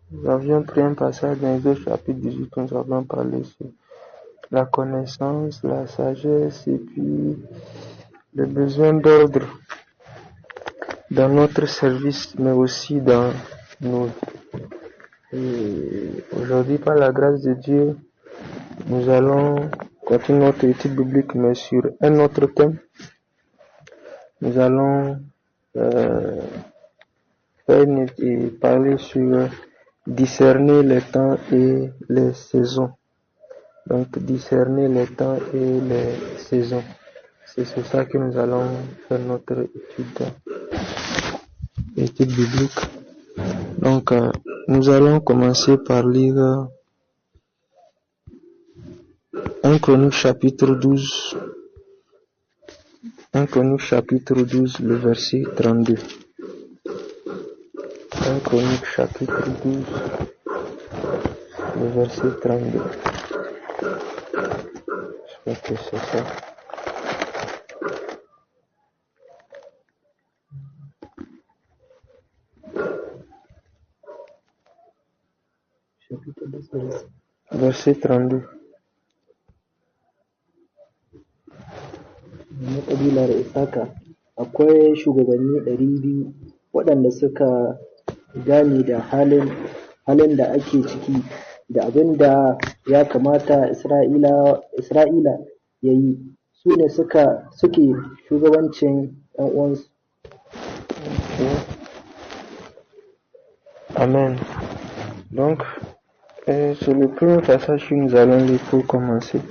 Nous avions pris un passage dans Exode chapitre 18 où nous avions parlé sur la connaissance, la sagesse et puis le besoin d'ordre dans notre service, mais aussi dans nos... Et aujourd'hui, par la grâce de Dieu, nous allons continuer notre étude biblique, mais sur un autre thème. Nous allons parler sur discerner les temps et les saisons. Donc, discerner les temps et les saisons. C'est sur ça que nous allons faire notre étude biblique. Donc, nous allons commencer par lire 1 Chronique chapitre 12. 1 Chronique chapitre 12, le verset 32. 1 Chronique chapitre 12, le verset 32. Je crois que c'est ça. Chapitre 12, verset 32. Na ƙabilar Isaka akwai shugabanni 200 waɗanda suka gane da halin da ake ciki da abin da ya kamata Isra'ila ya yi, su ne suke shugabancin ‘yan uwansu. Amen. Donc, c'est le premier passage que nous allons lire pour commencer.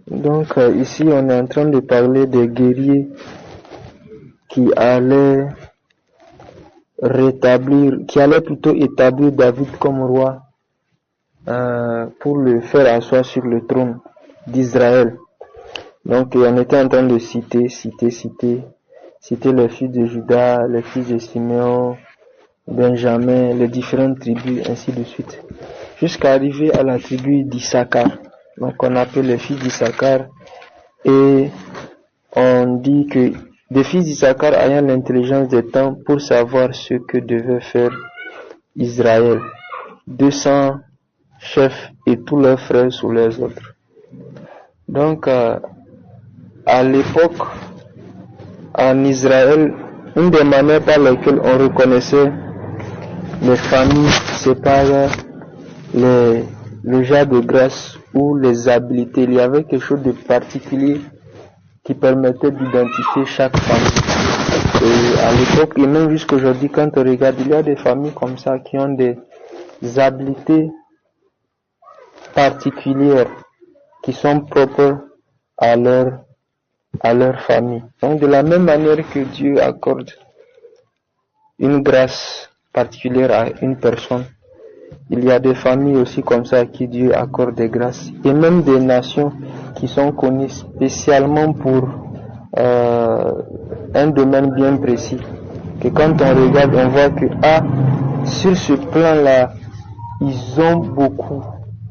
Donc, ici, on est en train de parler des guerriers qui allaient plutôt établir David comme roi pour le faire asseoir sur le trône d'Israël. Donc, on était en train de citer les fils de Juda, les fils de Siméon, Benjamin, les différentes tribus, ainsi de suite, jusqu'à arriver à la tribu d'Issachar. Donc, on appelle les fils d'Issachar et on dit que des fils d'Issachar ayant l'intelligence des temps pour savoir ce que devait faire Israël, 200 chefs et tous leurs frères sous les autres. Donc, à l'époque, en Israël, une des manières par lesquelles on reconnaissait les familles, c'est par le genre de grâce ou les habiletés. Il y avait quelque chose de particulier qui permettait d'identifier chaque famille. Et à l'époque, et même jusqu'aujourd'hui, quand on regarde, il y a des familles comme ça qui ont des habiletés particulières qui sont propres à leur famille. Donc, de la même manière que Dieu accorde une grâce particulière à une personne, il y a des familles aussi comme ça à qui Dieu accorde des grâces. Et même des nations qui sont connues spécialement pour un domaine bien précis. Que quand on regarde, on voit que sur ce plan-là, ils ont beaucoup.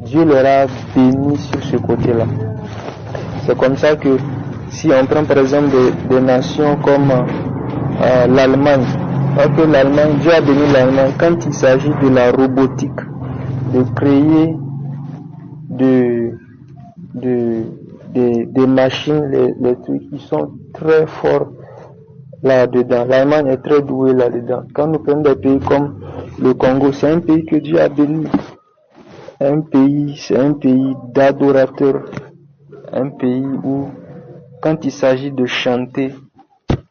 Dieu leur a béni sur ce côté-là. C'est comme ça que si on prend par exemple des nations comme l'Allemagne, Dieu a béni l'Allemagne quand il s'agit de la robotique, de créer des machines, les trucs qui sont très forts là-dedans. L'Allemagne est très douée là-dedans. Quand nous prenons des pays comme le Congo, c'est un pays que Dieu a béni. C'est un pays d'adorateurs. Un pays où, quand il s'agit de chanter,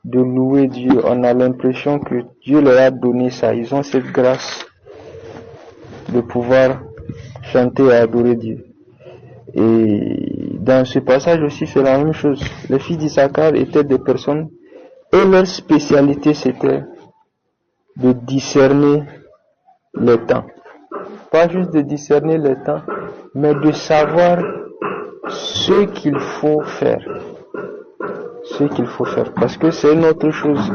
de louer Dieu, on a l'impression que Dieu leur a donné ça. Ils ont cette grâce de pouvoir chanter et adorer Dieu. Et dans ce passage aussi, c'est la même chose. Les fils d'Issachar étaient des personnes, et leur spécialité c'était de discerner les temps. Pas juste de discerner les temps, mais de savoir ce qu'il faut faire. Parce que c'est une autre chose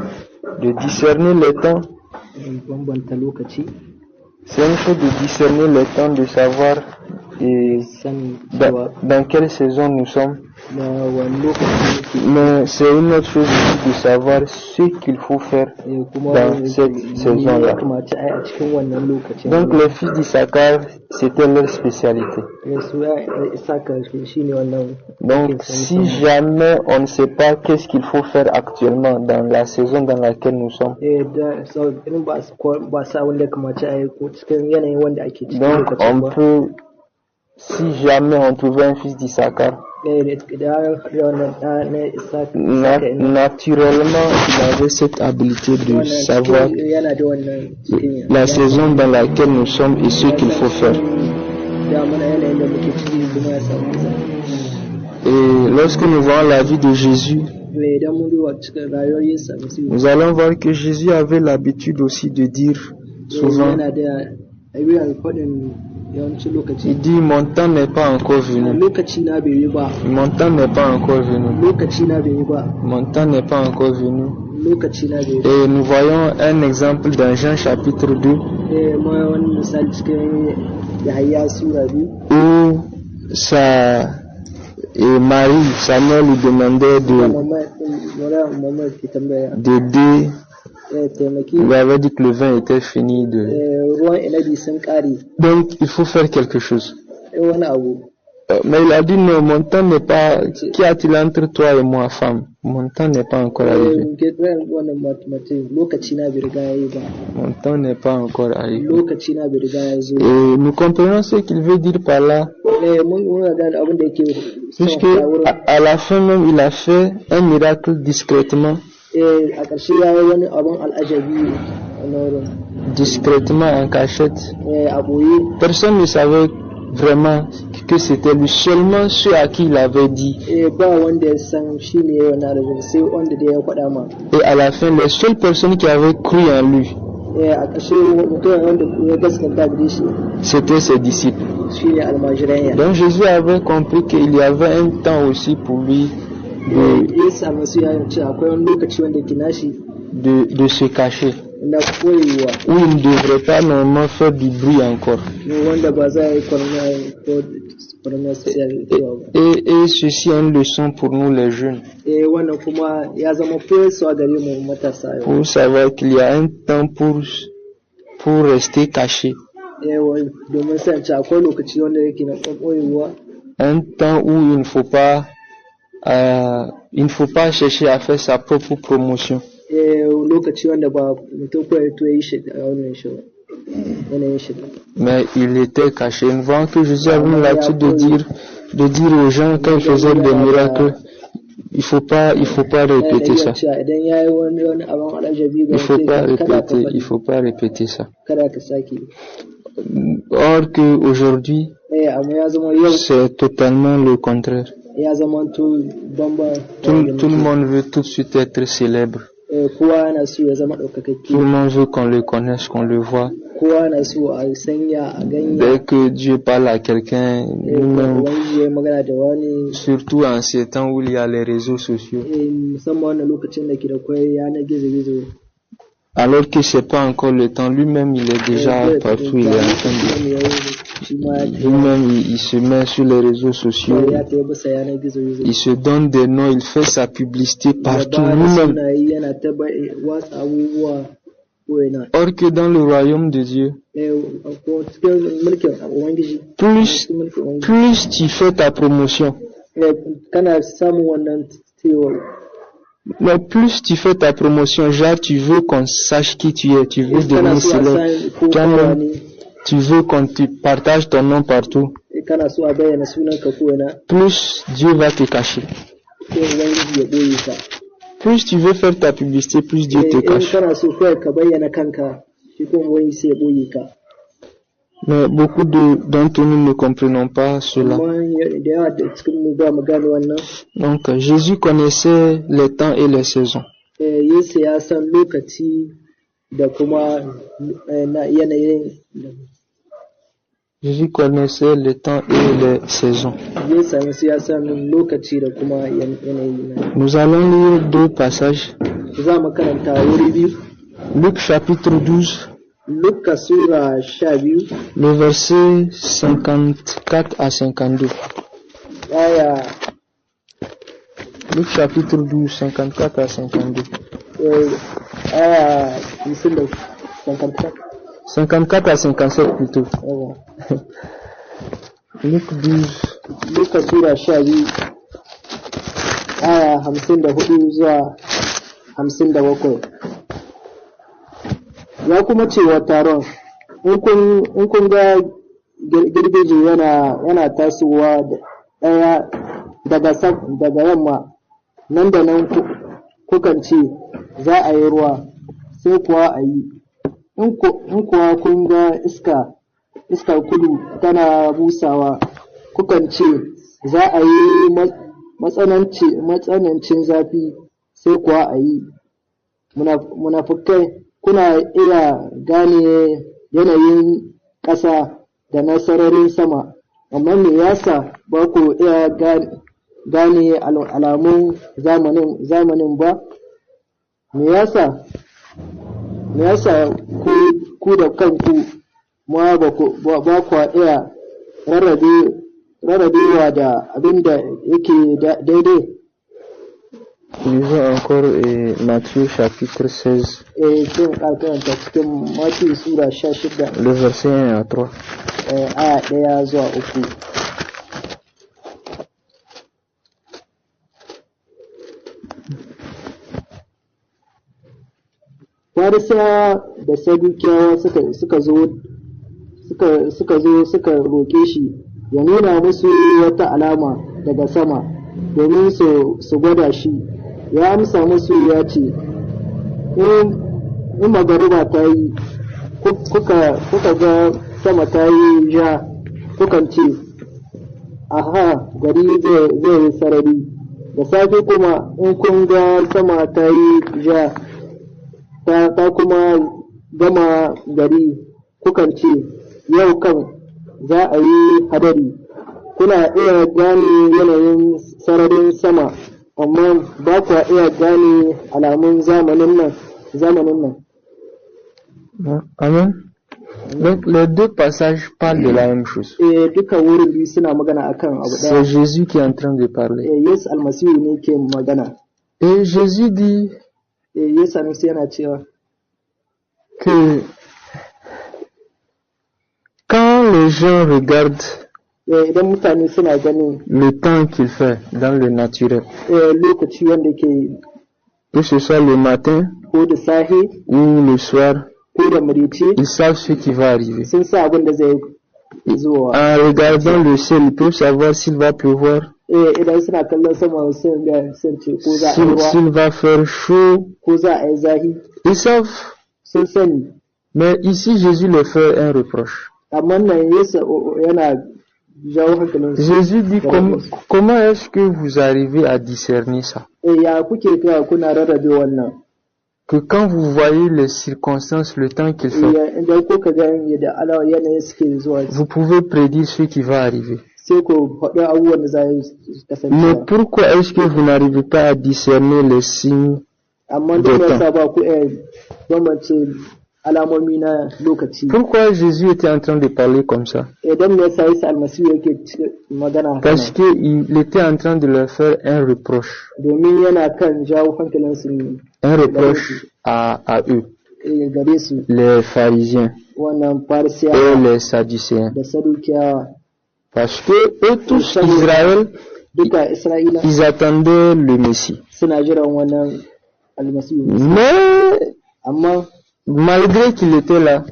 de discerner les temps. C'est une chose de discerner les temps, de savoir dans quelle saison nous sommes, na wani lokaci Mais c'est une autre chose aussi de savoir ce qu'il faut faire kuma dans cette ya saison-là. kamata a yi a cikin wannan lokacin. Donc les fils d'Issachar, c'était leur spécialité. Su ya Isaka shi ne wannan. Donc si jamais on ne sait pas qu'est-ce qu'il faut faire actuellement dans la saison dans laquelle nous sommes, In ba sa wanda ya kamata a yi ko cikin yanayin wanda ake cikin donc lokacin on ba. peut, si jamais on trouvait un fils d'Issachar, naturellement il avait cette habilité de savoir la saison dans laquelle nous sommes et ce qu'il faut faire. Et lorsque nous voyons la vie de Jésus, nous allons voir que Jésus avait l'habitude aussi de dire souvent, il dit mon temps n'est pas encore venu. Mon temps n'est pas encore venu. Mon temps n'est pas encore venu. Et nous voyons un exemple dans Jean chapitre 2 où et Marie, sa mère lui demandait d'aider. Il lui avait dit que le vin était fini donc il faut faire quelque chose. Mais il a dit non, mon temps n'est pas. Qu'y a-t-il entre toi et moi, femme? Mon temps n'est pas encore arrivé. Mon temps n'est pas encore arrivé. Et nous comprenons ce qu'il veut dire par là. Puisque à la fin même, il a fait un miracle discrètement. Discrètement en cachette. Personne ne savait vraiment que c'était lui, seulement ceux à qui il avait dit. Et à la fin, les seules personnes qui avaient cru en lui, c'était ses disciples. Donc Jésus avait compris qu'il y avait un temps aussi pour lui de se cacher, où il ne devrait pas normalement faire du bruit encore. Et ceci est une leçon pour nous les jeunes, pour savoir qu'il y a un temps pour rester caché, un temps où il ne faut pas chercher à faire sa propre promotion. Mais il était caché. Nous voyons que Jésus avait l'habitude de dire aux gens quand il faisait des miracles, il faut pas répéter ça. Il faut pas répéter ça. Or que aujourd'hui, c'est totalement le contraire. Tout le monde veut tout de suite être célèbre. Tout le monde veut qu'on le connaisse, qu'on le voit. Dès que Dieu parle à quelqu'un, surtout en ces temps où il y a les réseaux sociaux, alors que c'est pas encore le temps, lui-même il est déjà partout, il est en train de... Lui-même il se met sur les réseaux sociaux, il se donne des noms, il fait sa publicité partout lui-même. Or que dans le royaume de Dieu, plus tu fais ta promotion, mais plus tu fais ta promotion, genre tu veux qu'on sache qui tu es, tu veux devenir célèbre, toi-même, tu veux qu'on te partage ton nom partout, plus Dieu va te cacher. Plus tu veux faire ta publicité, plus Dieu te cache. Mais beaucoup d'entre nous ne comprenons pas cela. Donc Jésus connaissait les temps et les saisons. Jésus connaissait les temps et les saisons. Nous allons lire deux passages. Luc chapitre 12, le verset 54 à 52. Luc chapitre 12, 54 à 52. Aya 54. 54 à 57 plutôt. Yawa. Luc 12, Luka Sura 12 aya 54 zuwa 57. Ya kuma ce wa taron, in kun ga girgije yana tasowa ɗaya daga yamma, nan da nan kukan ce za a yi ruwa, sai kuwa a yi. In kuwa kun ga iskar kudu tana busawa, kukan ce za a yi matsanancin zafi, sai kuwa a yi. Munafukai, kuna iya gane yanayin ƙasa da na sararin sama, amma me yasa ba ku iya gane alamun zamanin ba? Me yasa ku da kanku ma ba ku iya rarrabewa da abin da yake daidai? lisons encore Matthieu chapitre 16, Sun karanta cikin Matthieu Sura 16 le verset 1 à 3. aya 1 zuwa 3. Farisawa da Sadukiyawa suka zo suka roƙe shi ya nuna musu wata alama daga sama domin su gwada shi. Ya amsa musu ya ce, in magariba ta yi, kuka ga sama ta yi ja, kukan ce, aha, gari zai yi sarari. Da safe kuma in kun ga sama ta yi ja, ta kuma gama gari, kukan ce, yau kan za a yi hadari. Kuna iya gane yanayin sararin sama, amma ba ku iya gane alamun zamanin nan. Amen. Donc les deux passages parlent de la même chose. Duka wurin biyu suna magana akan abu C'est ɗaya. Jésus qui est en train de parler. Yesu almasihu ne ke magana. Et Jésus dit Yesu almasihu yana cewa que quand les gens regardent idan mutane suna ganin le temps qu'il fait dans le naturel, lokaci wanda que ce soit le matin ko da sahe ou le soir, ko da marice, ils savent ce qui va arriver. sun sa abin da zai zuwa. En regardant le ciel, ils peuvent savoir s'il va pleuvoir, Idan suna kallon sama sun ce ko za a yi ruwa s'il va faire chaud. ko za a yi zahi, Ils savent. sun sani. Mais ici, Jésus leur fait un reproche. Amma nan Yesu yana jawo hankalin su. Jésus dit comment est-ce que vous arrivez à discerner ça? Ya kuke kira kuna rarrabe wannan? Que quand vous voyez les circonstances, le temps qu'il fait, Idan kuka ga yadda yanayin suke zuwa, vous pouvez prédire ce qui va arriver. sai ku faɗi abubuwan da za su kasance. Mais pourquoi est-ce que vous n'arrivez pas à discerner les signes Amma de duk temps? yasa ba ku iya bambance alamomi na lokaci. Pourquoi Jésus était en train de parler comme ça? Idan me yasa Yesu almasihu yake magana haka Parce nan? qu'il était en train de leur faire un reproche. Domin yana kan jawo hankalin su ne Un reproche à eux, gare su, les pharisiens wannan et farisiyawa les sadducéens. da sadukiyawa. Parce que eux tous, Israël, Duka Isra'ila ils attendaient le Messie. suna jiran wannan almasihu. Mais Amma malgré qu'il était là,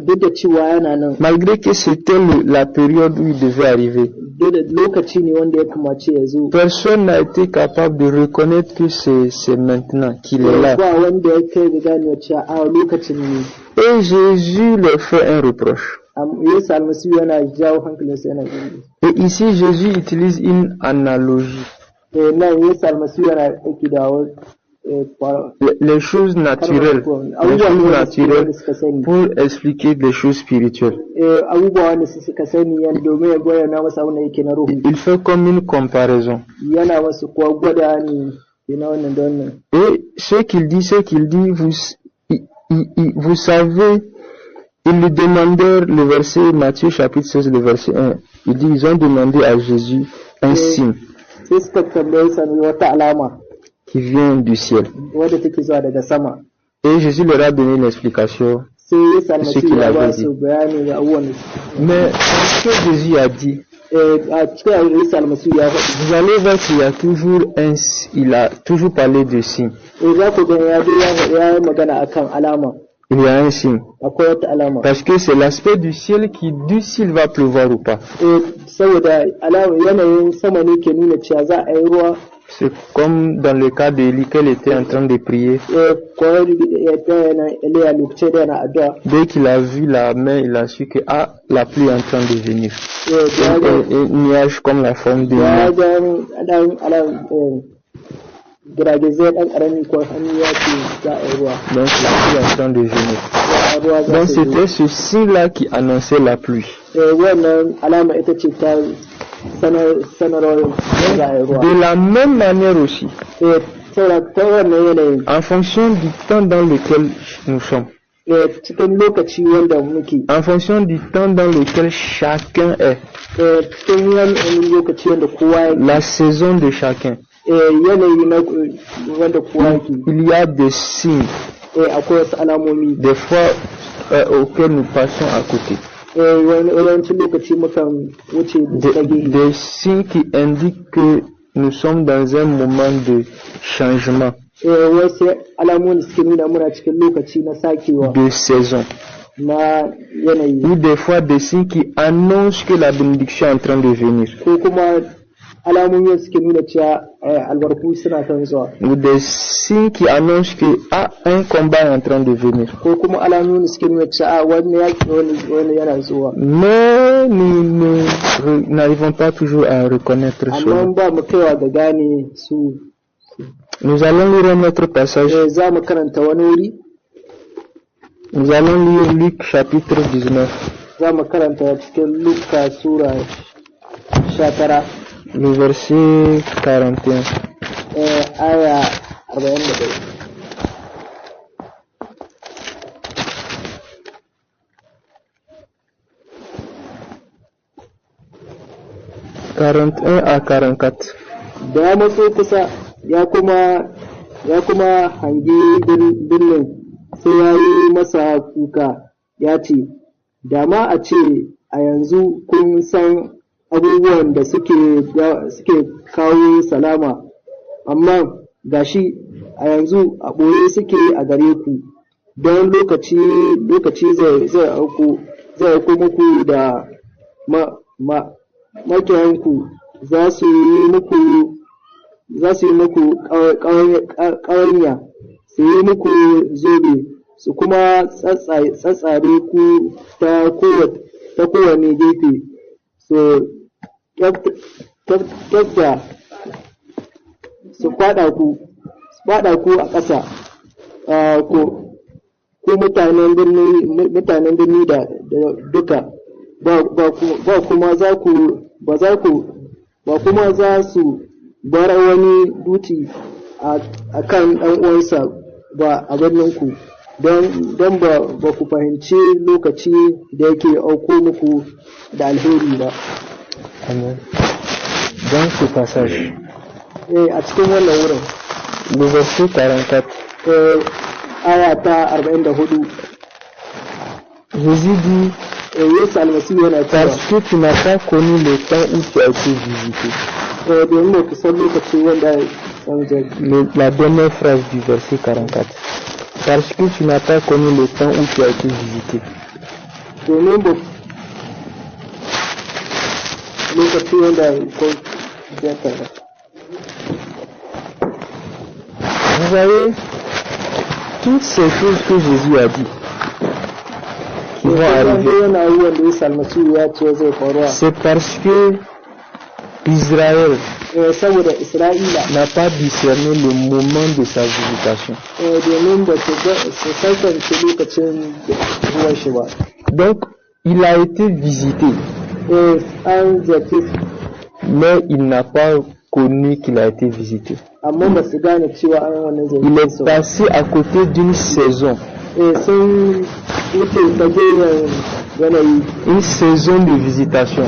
duk da cewa yana nan, malgré que c'était la période où il devait arriver, duk da lokaci ne wanda ya kamace ya zo, personne n'a été capable de reconnaître que c'est maintenant qu'il est là. ba wanda ya kai da ganewa cewa a lokacin ne. Et Jésus leur fait un reproche. Yesu almasihu yana jawo hankalinsa yana gani. Et ici, Jésus utilise une analogie. Nan Yesu almasihu yana aiki da Les choses naturelles, pour expliquer des choses spirituelles. abubuwa wanda suka sani yan domin ya bayyana masa abin da yake na ruhu. Il fait comme une comparaison. Yana masu kuwa gwada ne na wannan da wannan. Et ce qu'il dit, vous savez, ils lui demandèrent, le verset Matthieu chapitre 16, le verset 1, il dit, ils ont demandé à Jésus un signe. sai suka tambaye sa wata alama qui vient du ciel. wadda take zuwa daga sama. Et Jésus leur a donné une explication. Sai Yesu almasihu ya ba su bayani ga abubuwan da Mais ce que Jésus a dit, a cikin Yesu almasihu ya faɗi. vous allez voir qu'il y a toujours il a toujours parlé de signe. Za ku ga ya yi magana akan alama. Il y a un signe. Akwai wata alama. Parce que c'est l'aspect du ciel qui dit s'il va pleuvoir ou pas. Saboda alama yanayin sama ne ke nuna cewa za a yi ruwa. C'est comme dans le cas d'Élie qu'elle était en train de prier. Dès qu'il a vu la main, il a su que la pluie est en train de venir. Un nuage comme la forme de main. Donc la pluie est en train de venir. Donc c'était ce signe-là qui annonçait la pluie. De la même manière aussi, en fonction du temps dans lequel nous sommes, en fonction du temps dans lequel chacun est, la saison de chacun, il y a des signes, des fois auxquels nous passons à côté. Des signes qui indiquent que nous sommes dans un moment de changement, de saison, ou des fois des signes qui annoncent que la bénédiction est en train de venir, ou des signes qui annoncent que un combat est en train de venir. Mais nous n'arrivons pas toujours à reconnaître cela. Nous allons lire un autre passage. Nous allons lire Luc chapitre 19. Le verset 41. À 44. Da ya matso kusa ya kuma hangi birnin sai ya yi masa kuka ya ce, da ma a ce a yanzu kun san abubuwan da suke kawo salama, amma gashi a yanzu a ɓoye suke a gare ku, don lokaci zai auku muku da makiyanku za su yi muku ƙawanya, su yi muku zobe, su kuma tsatsare ku ta kowane gefe, su kyafta su fada ku a ƙasa, ku mutanen birni da duka, ba kuma za su bar wani duti a kan ɗan uwansa ba a birninku, don ba ku fahimci lokaci da yake auko muku da alheri ba. Amen. Dans ce passage, a cikin wannan wurin, le verset 44, aya ta 44, Jésus dit, Yesu almasihu yana cewa, parce que tu n'as pas connu le temps où tu as été visité. Domin ku san lokaci wanda La dernière phrase du verset 44. Parce que tu n'as pas connu le temps où tu as été visité. Domin ba lokaci wanda vous voyez, toutes ces choses que Jésus a dit qui vont arriver, c'est parce que Israël n'a pas discerné le moment de sa visitation. Donc, il a été visité, mais il n'a pas connu qu'il a été visité. Il est passé à côté d'une saison. Une saison de visitation,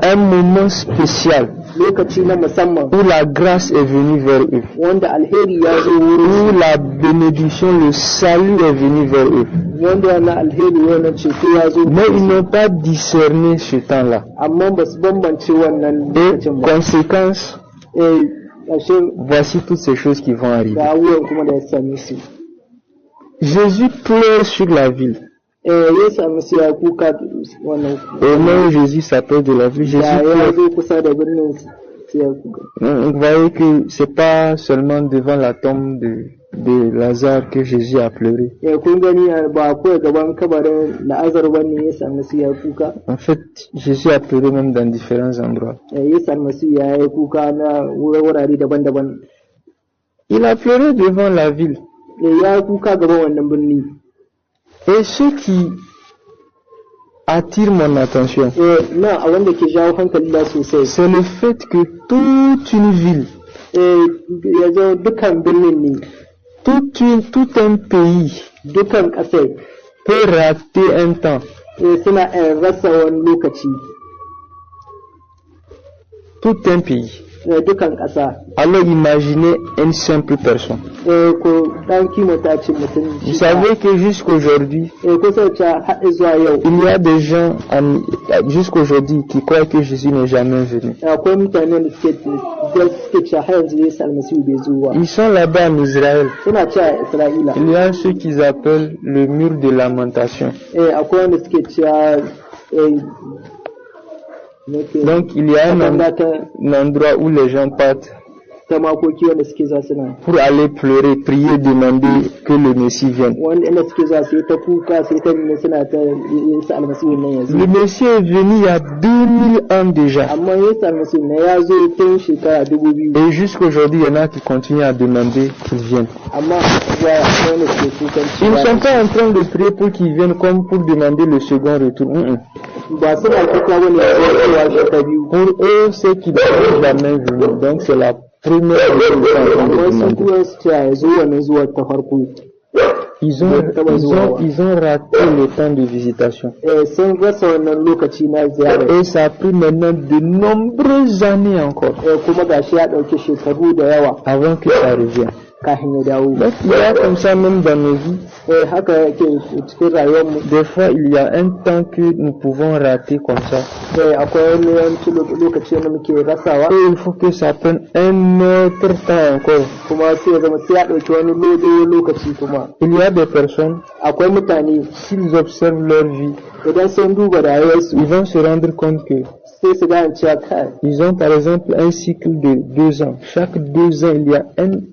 un moment spécial lokaci na musamman où la grâce est venue vers eux, wanda alheri ya zo wurin où la bénédiction, le salut est venu vers eux. wanda wannan alheri wannan ceto ya zo Mais ils n'ont pas discerné ce temps-là. amma ba su bambance wannan Et lokacin ba conséquence, ashe voici toutes ces choses qui vont arriver. da abubuwan kuma da ya same su Jésus pleure sur la ville. ya same su ya kuka wannan Au moment où Jésus s'appelle de la ville, Jésus da ya pleure. zo kusa da birnin sai ya kuka Vous voyez que c'est pas seulement devant la tombe de Lazare que Jésus a pleuré. kun gani ba kawai gaban kabarin La'azar bane ya same su ya kuka En fait, Jésus a pleuré même dans différents endroits. ya same su ya yi kuka na wurare daban-daban Il a pleuré devant la ville. ya kuka gaban wannan birni Et ce qui attire mon attention, na a wanda ke jawo hankali da sosai c'est le fait que toute une ville, ya zo dukan birnin ne tout un pays dukan ƙasai peut rater un temps. suna rasa wani lokaci Tout un pays. dukan ƙasa Alors imaginez une simple personne. ko dan kimanta ce mutum Vous savez que jusqu'aujourd'hui, kusa ta haɗe zuwa yau il y a des gens jusqu'aujourd'hui qui croient que Jésus n'est jamais venu. akwai mutanen da suke cewa har yanzu Yesu almasihu bai zo ba Ils sont là-bas en Israël. suna cewa Isra'ila Il y a ce qu'ils appellent le mur de lamentation. akwai wanda suke cewa Donc il y a un endroit où les gens partent ta makoki wanda suke za suna pour aller pleurer, prier, demander que le Messie vienne. wanda inda suke za su yi ta kuka sai ta nuna suna ta Yesu almasihu nan yanzu Le Messie est venu il y a 2000 ans déjà. amma Yesu almasihu nan ya zo tun shekara 2000 Et jusqu'aujourd'hui, il y en a qui continuent à demander qu'il vienne. amma ya wanda suke kukan Ils ne sont cewa pas en train de prier pour qu'il vienne comme pour demander le second retour. ba suna kuka bane cewa shi ta biyu Pour eux, c'est qu'il n'est jamais venu. Donc c'est la première chose qu'ils sont en train de amma sun demander. kuma su cewa ya zo wannan zuwa ta farko Ils ont raté le temps de visitation. sun rasa wannan lokaci na ziyara Et ça a pris maintenant de nombreuses années encore kuma gashi ya ɗauki shekaru da yawa avant que ça revienne. kafin ya dawo Donc il y a comme ça même dans nos vies. haka yake cikin rayuwarmu Des fois, il y a un temps que nous pouvons rater comme ça. akwai wani yawanci lokaci da muke rasawa Et il faut que ça prenne un autre temps encore. kuma sai ya zama sai ya ɗauki wani lokaci kuma Il y a des personnes, akwai mutane s'ils observent leur vie, idan sun duba rayuwarsu ils vont se rendre compte que sai su gane cewa kai ils ont par exemple un cycle de 2 ans. Chaque 2 ans, il y a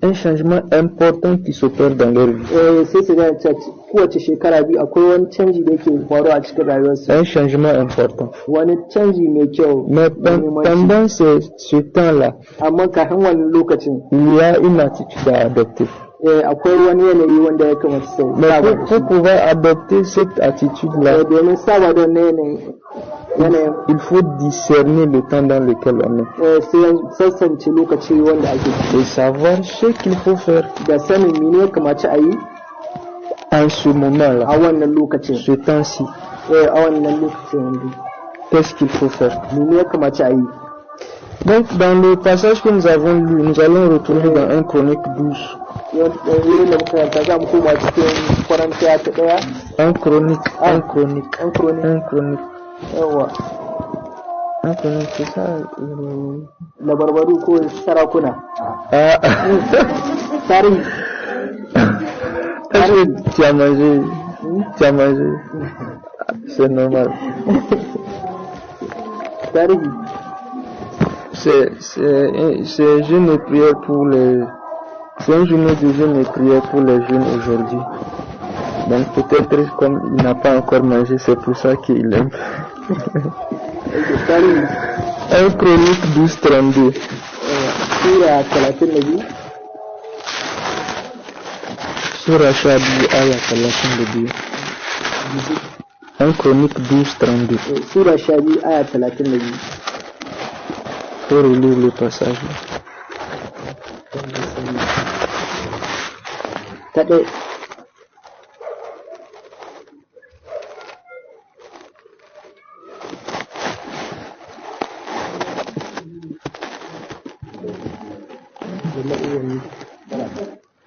un changement important qui s'opère dans leur vie. sai su gane cewa kowace shekara biyu akwai wani canji da yake faruwa a cikin rayuwarsu Un changement important. wani canji mai kyau Mais pendant ce temps-là, amma kafin wannan lokacin il y a une attitude à adopter. akwai wani yanayi wanda ya kamata sai Mais pour pouvoir adopter cette attitude-là, domin saba da wannan yanayin il faut discerner le temps dans lequel on est sai sassance lokaci wanda ake ciki et savoir ce qu'il faut faire da sanin mene ya kamace a yi en ce moment-là, a wannan lokacin ce temps-ci. a wannan lokacin yanzu Qu'est-ce qu'il faut faire? mene ya kamace a yi Donc, dans le passage que nous avons lu, nous allons retourner dans 1 Chronique 12. wurin da muka yanta za mu koma cikin Korintiya ta ɗaya 1 Chronique, 1 Chronique, an kroni 1 Chronique. yawa 1 Chronique, c'est ça? labarbaru ko sarakuna Ah, tarihi est-ce que tu as mangé? Tu as mangé? C'est normal. tarihi C'est jeûne et prière pour les. C'est une journée de jeûne et prière pour les jeunes aujourd'hui. Donc peut-être comme il n'a pas encore mangé, c'est pour ça qu'il aime. tarihi 1 Chronique 12-32. sura 32 Surah Shabi Aya 32. 1 Chronique 12-32. sura 12 aya 32 Faut relire le passage. ta ɗaya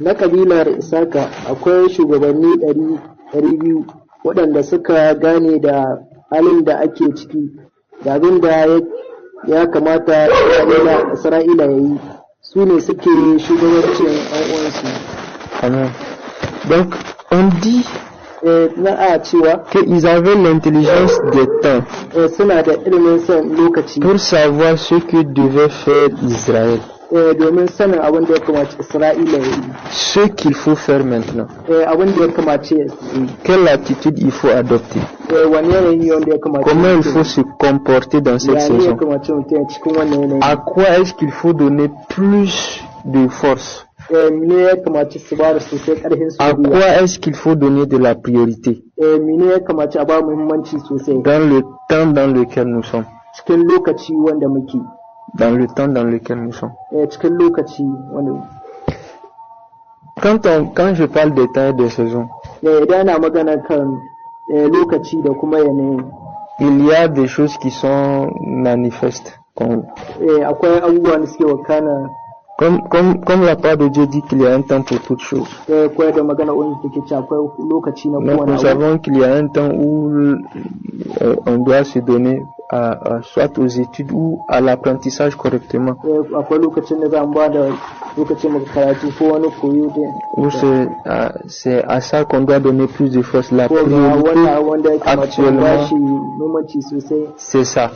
na kabilar Isaka akwai shugabanni 200 waɗanda suka gane da halin da ake ciki da abin da ya kamata Isra'ila ya yi, su ne suke shugabancin uwansu. Amen. Donc, on dit na a cewa qu'ils avaient l'intelligence des temps suna da ilimin son lokaci pour savoir ce que devait faire Israël. Domin sanin abin da ya kamace Isra'ila ya yi. Ce qu'il faut faire maintenant. Abin da ya kamace quelle attitude il faut adopter. Wani yanayi wanda ya kamace. Comment il faut se comporter dans cette saison. Ya kamace mutum cikin wannan yanayi. À quoi est-ce qu'il faut donner plus de force. À quoi est-ce qu'il faut donner de la priorité dans le temps dans lequel nous sommes. Dans le temps dans lequel nous sommes. Quand je parle des temps et des saisons, il y a des choses qui sont manifestes. Comme la part de Dieu dit qu'il y a un temps pour toutes choses. Donc nous savons qu'il y a un temps où on doit se donner soit aux études ou à l'apprentissage correctement. Ou c'est à ça qu'on doit donner plus de force. La priorité actuellement, c'est ça.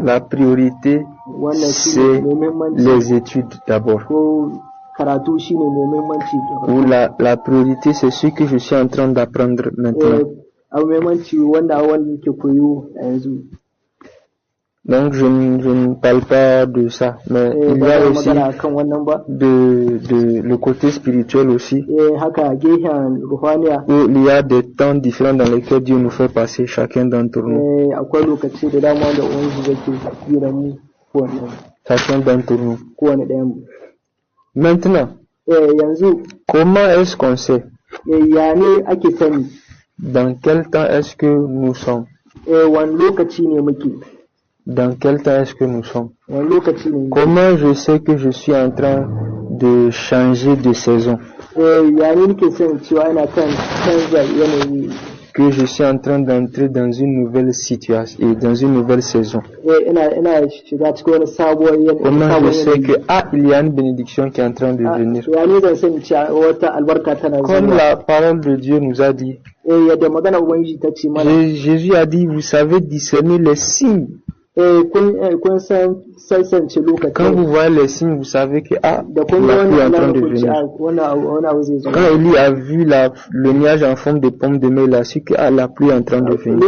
La priorité, c'est les études d'abord. Ou la priorité, c'est ce que je suis en train d'apprendre maintenant. Donc je ne parle pas de ça, mais il y a aussi le côté spirituel aussi, où il y a des temps différents dans lesquels Dieu nous fait passer chacun d'entre nous. Chacun d'entre nous. Maintenant, comment est-ce qu'on sait? Dans quel temps est-ce que nous sommes? Dans quel temps est-ce que nous sommes? Comment je sais que je suis en train de changer de saison? Que je suis en train d'entrer dans une nouvelle situation et dans une nouvelle saison. Comment je sais que il y a une bénédiction qui est en train de venir? Comme la parole de Dieu nous a dit. Jésus a dit, vous savez discerner les signes. Quand vous voyez les signes, vous savez que la pluie est en train de venir. Quand Élie a vu le nuage en forme de pomme de main, il a su que la pluie est en train de venir.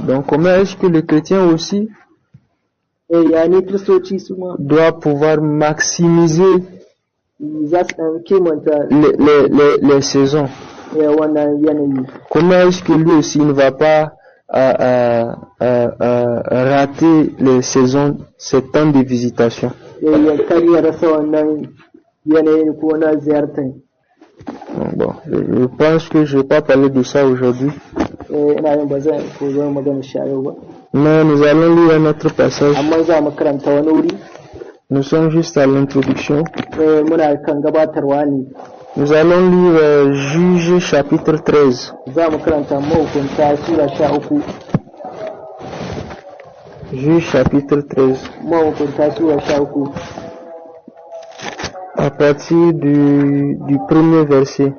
Donc comment est-ce que le chrétien aussi doit pouvoir maximiser les saisons? Comment est-ce que lui aussi ne va pas rater les saisons, ces temps de visitation? Bon, je pense que je ne vais pas parler de ça aujourd'hui. Mais nous allons lire un autre passage. Nous sommes juste à l'introduction. Nous allons lire Juge chapitre 13. Juge chapitre 13. À partir du premier verset.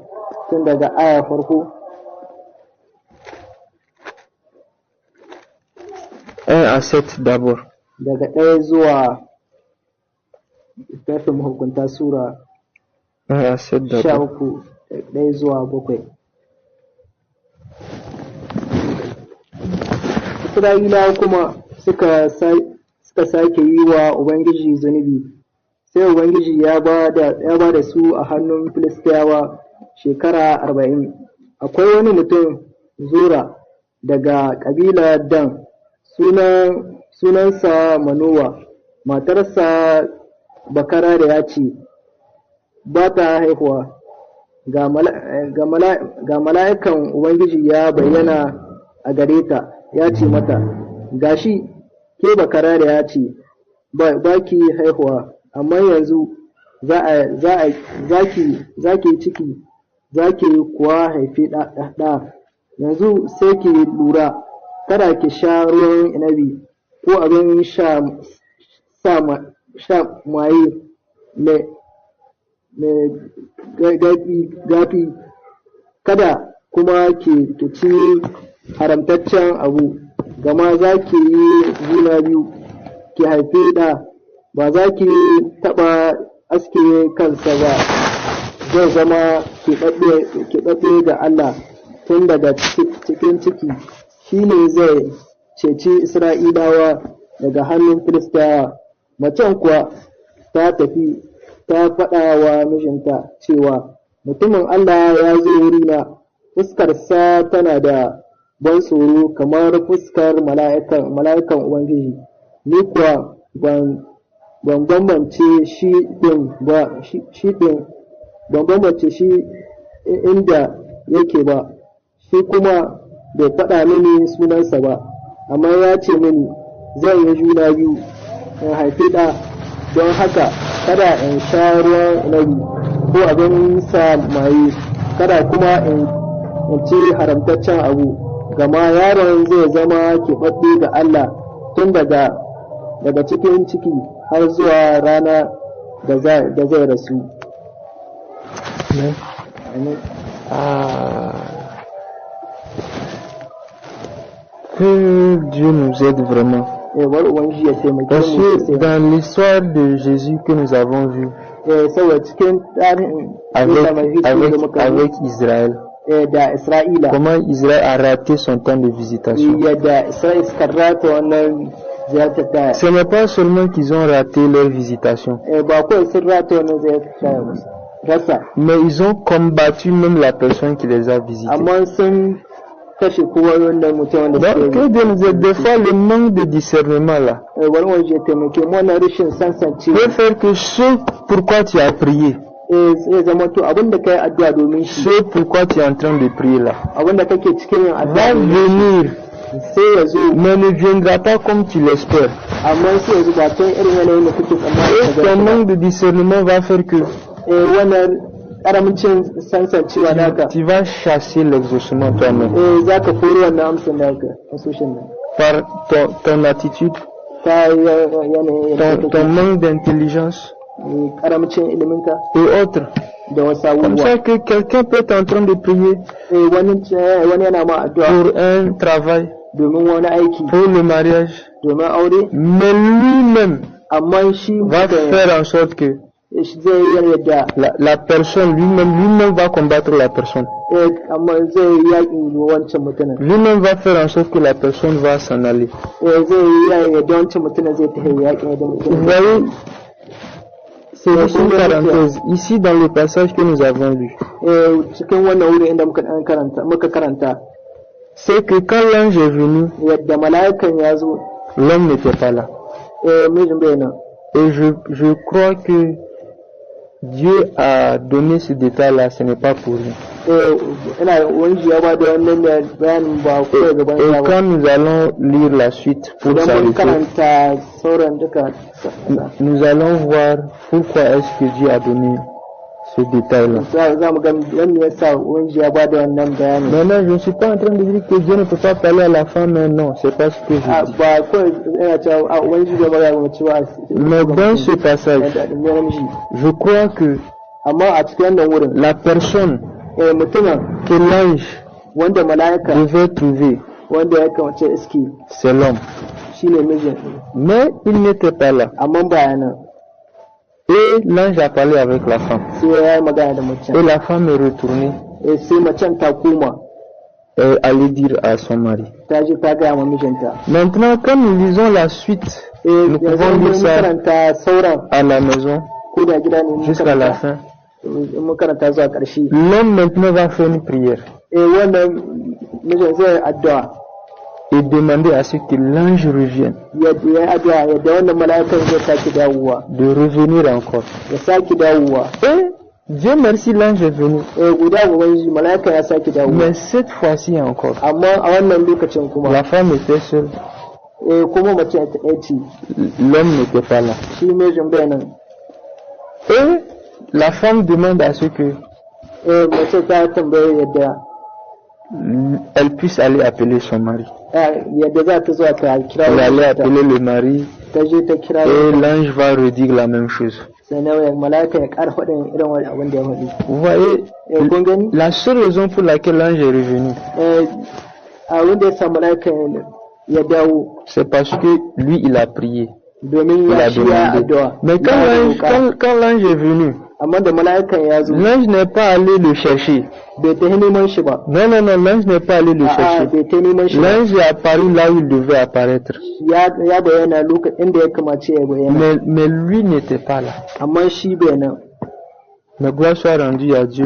1 à 7 d'abord. 1 à 7 d'abord. Isra'ilawa kuma suka sake yi wa Ubangiji zunubi, sai Ubangiji ya ba da su a hannun Filistiyawa shekara 40. Akwai wani mutum Zura daga ƙabilar Dan, sunansa Manowa, matarsa bakara da ya ce, ba ta haihuwa, ga mala'ikan Ubangiji ya bayyana a gare ta, ya ce mata, gashi ke bakarariya ce ba ki haihuwa, amma yanzu za ki ciki, za ki kuwa haifi ɗa. Yanzu sai ki lura, kada ki sha ruwan inabi ko abin sha maye mai gafi, kada kuma ki ci haramtaccen abu, gama za ki yi juna biyu, ki haifi ɗa, ba za ki taɓa aske kansa ba, zai zama keɓaɓɓe ga Allah tun daga cikin ciki, shi ne zai ceci Isra'ilawa daga hannun Filistiyawa. Macen kuwa ta tafi ta faɗa wa mijinta cewa, mutumin Allah ya zo wurina, fuskarsa tana da ban tsoro kamar fuskar mala'ikan Ubangiji, ni kuwa ban bambance shi inda yake ba, shi kuma bai faɗa mini sunansa ba, amma ya ce mini zan yi juna biyu in haifi ɗa, don haka kada in sha ruwan inabi ko abin sa maye, kada kuma in ci haramtaccen abu, gama yaron zai zama keɓaɓɓe ga Allah tun daga cikin ciki har zuwa rana da zai rasu. Que Dieu nous aide vraiment. Parce que dans l'histoire de Jésus que nous avons vu avec Israël, comment Israël a raté son temps de visitation. Ce n'est pas seulement qu'ils ont raté leur visitation, mais ils ont combattu même la personne qui les a visités. Donc, que Dieu nous aide. Des fois, le manque de discernement là peut faire que ce pourquoi tu as prié, ce pourquoi tu es en train de prier là, va venir, mais ne viendra pas comme tu l'espères. Et ton manque de discernement va faire que tu vas chasser l'exaucement toi-même par ton attitude, ton manque d'intelligence et autres. Comme ça que quelqu'un peut être en train de prier pour un travail, pour le mariage, mais lui-même va faire en sorte que la personne lui-même va combattre la personne. Lui-même va faire en sorte que la personne va s'en aller. Vous voyez, c'est juste une parenthèse. Ici dans le passage que nous avons lu, c'est que quand l'ange est venu, l'homme n'était pas là. Et je crois que Dieu a donné ce détail-là, ce n'est pas pour rien. Et quand nous allons lire la suite pour s'arrêter, nous allons voir pourquoi est-ce que Dieu a donné ce détail-là. Maintenant, je ne suis pas en train de dire que Dieu ne peut pas parler à la femme, mais non, c'est pas ce que je dis. Mais dans ce passage, je crois que la personne que l'ange devait trouver, c'est l'homme. Mais il n'était pas là. Et l'ange a parlé avec la femme. Et la femme est retournée et allait dire à son mari. Maintenant, quand nous lisons la suite, nous pouvons lire ça à la maison jusqu'à la fin. L'homme maintenant va faire une prière et demander à ce que l'ange revienne, de revenir encore. Et Dieu merci, l'ange est venu. Mais cette fois-ci encore, la femme était seule kuma mace ta ɗaya ce. L'homme n'était pas là. Shi mijin bai nan. Et la femme demande à ce que Mace ta tambaye yadda elle puisse aller appeler son mari. yadda za ta zuwa ta kira Elle allait appeler le mari ta je ta kira et l'ange va redire la même chose. sannan mala'ika ya ƙara faɗin irin wani abin da ya faɗi. Vous voyez, kun gani la seule raison pour laquelle l'ange est revenu, abin da ya sa mala'ika ya dawo, c'est parce que lui, il a prié. domin Il ya a shi ya demandé. addu'a. Mais quand l'ange est venu, Amma da mala'ikan ya zo l'ange n'est pas allé le chercher. bai ta neman shi ba. Non, l'ange n'est pas allé le A'a chercher. bai ta neman shi ba. L'ange est apparu là où il devait apparaître. Ya bayyana lokacin da ya kamace ya bayyana. Mais lui n'était pas là. Amma shi bai nan. Mais gloire soit rendue à Dieu.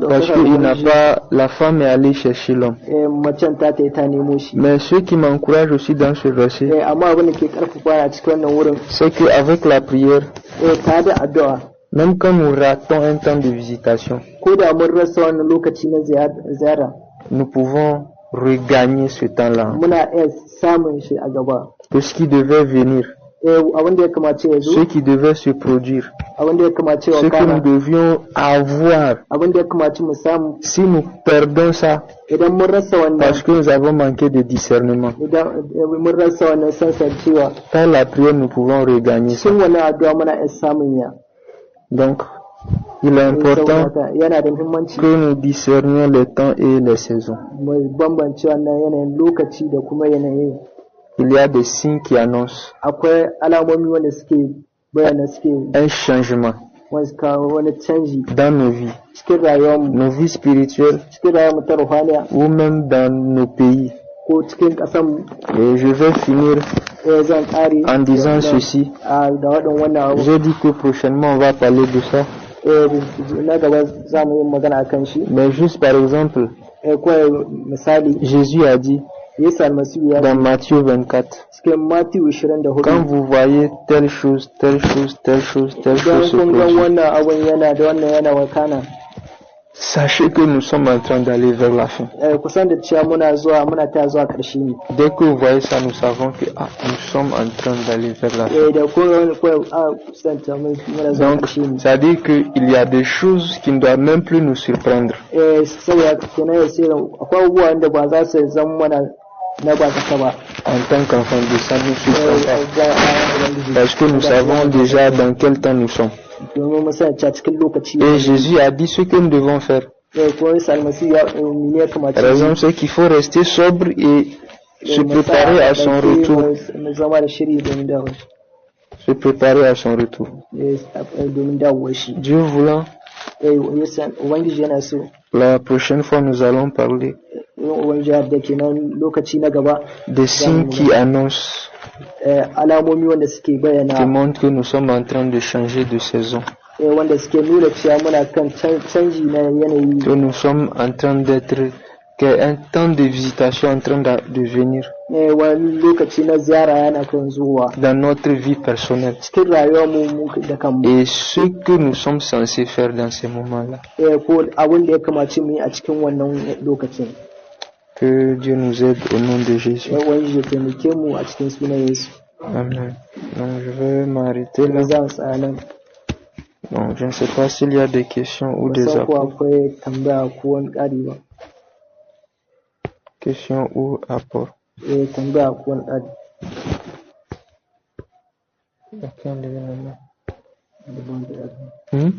Parce que la femme est allée chercher l'homme. Macen ta yi ta nemo shi. Mais ce qui m'encourage aussi dans ce verset, amma abin da ke karfafa a cikin wannan wurin, c'est qu'avec la prière, ta da addu'a, même quand nous ratons un temps de visitation, ko da mun rasa wannan lokaci na ziyara, nous pouvons regagner ce temps-là. muna iya samun shi a gaba. Que ce qui devait venir, Abin da ya kamace ya zo, ce qui devait se produire, abin da ya kamace wa ce que nous kana, devions avoir, abin da ya kamace mu samu, si nous perdons ça, idan mun rasa wannan, parce que nous avons manqué de discernement, idan mun rasa wannan sansancewa, par la prière, nous pouvons regagner ça. cikin wannan addu'a muna iya samun ya. Donc, il est important yana da muhimmanci que nous discernions les temps et les saisons. mu bambance wannan yanayin lokaci da kuma yanayi. Il y a des signes qui annoncent Akwai alamomi wanda suke bayyana suke un changement wanda suka wani canji dans nos vies, cikin rayuwarmu, nos vies spirituelles cikin rayuwarmu ta ruhaniya ou même dans nos pays. ko cikin ƙasanmu. Et je vais finir Zan ƙare en disant ceci. da waɗin wannan abu. J'ai dit que prochainement on va parler de ça. Na gaba za mu yi magana akan shi. Mais juste par exemple, Kawai misali, Jésus a dit Yesu almasihu ya dans Matthieu 24, cikin Matiyu 24, quand vous voyez telle chose, telle chose, telle chose, telle chose se idan kun ga produire, wannan abun yana da wannan yana wakana, sachez que nous sommes en train d'aller vers la fin. kusan da cewa muna ta zuwa ƙarshe ne. Dès que vous voyez ça, nous savons que nous sommes en train d'aller vers la fin. Da kun kusanta muna zuwa Donc, ƙarshe ne. ça veut dire qu'il y a des choses qui ne doivent même plus nous surprendre. Saboda kenan ya sai akwai abubuwa da ba za su zama mana na ba ta ba. En tant qu'enfant de ça, nous ne surprend pas. Parce que nous savons déjà dans quel temps nous sommes. Domin mu san cewa cikin lokaci. Et Jésus a dit ce que nous devons faire. Ko Yesu almasihu ya kamata. Par exemple, c'est qu'il faut rester sobre et se préparer à son retour. Mu zama da shiri domin dawo. Se préparer à son retour. Domin dawo shi. Dieu voulant, Ubangiji yana so. la prochaine fois nous allons parler Ubangiji da kenan lokaci na gaba. des signes qui annoncent, alamomi wanda suke qui bayyana, montrent que nous sommes en train de changer de saison. wanda suke nuna cewa muna kan canji na yanayi. Que nous sommes en train d'être, qu'un temps de visitation en train de venir Wani lokaci na ziyara yana kan zuwa dans notre vie personnelle. cikin rayuwar mu da kanmu. Et ce que nous sommes censés faire dans ces moments-là. Ko abin da ya kamace mu yi a cikin wannan lokacin. Que Dieu nous aide au nom de Jésus. Ubangiji ya taimake mu a cikin sunan Yesu. Amen. Donc je vais m'arrêter là. Za mu tsaya nan. Donc je ne sais pas s'il y a des questions ou des San ko apports. akwai tambaya ko wani ƙari ba. Questions ou apports. Tambaya ko wani ƙari. Aucun événement. Daban da Hmm?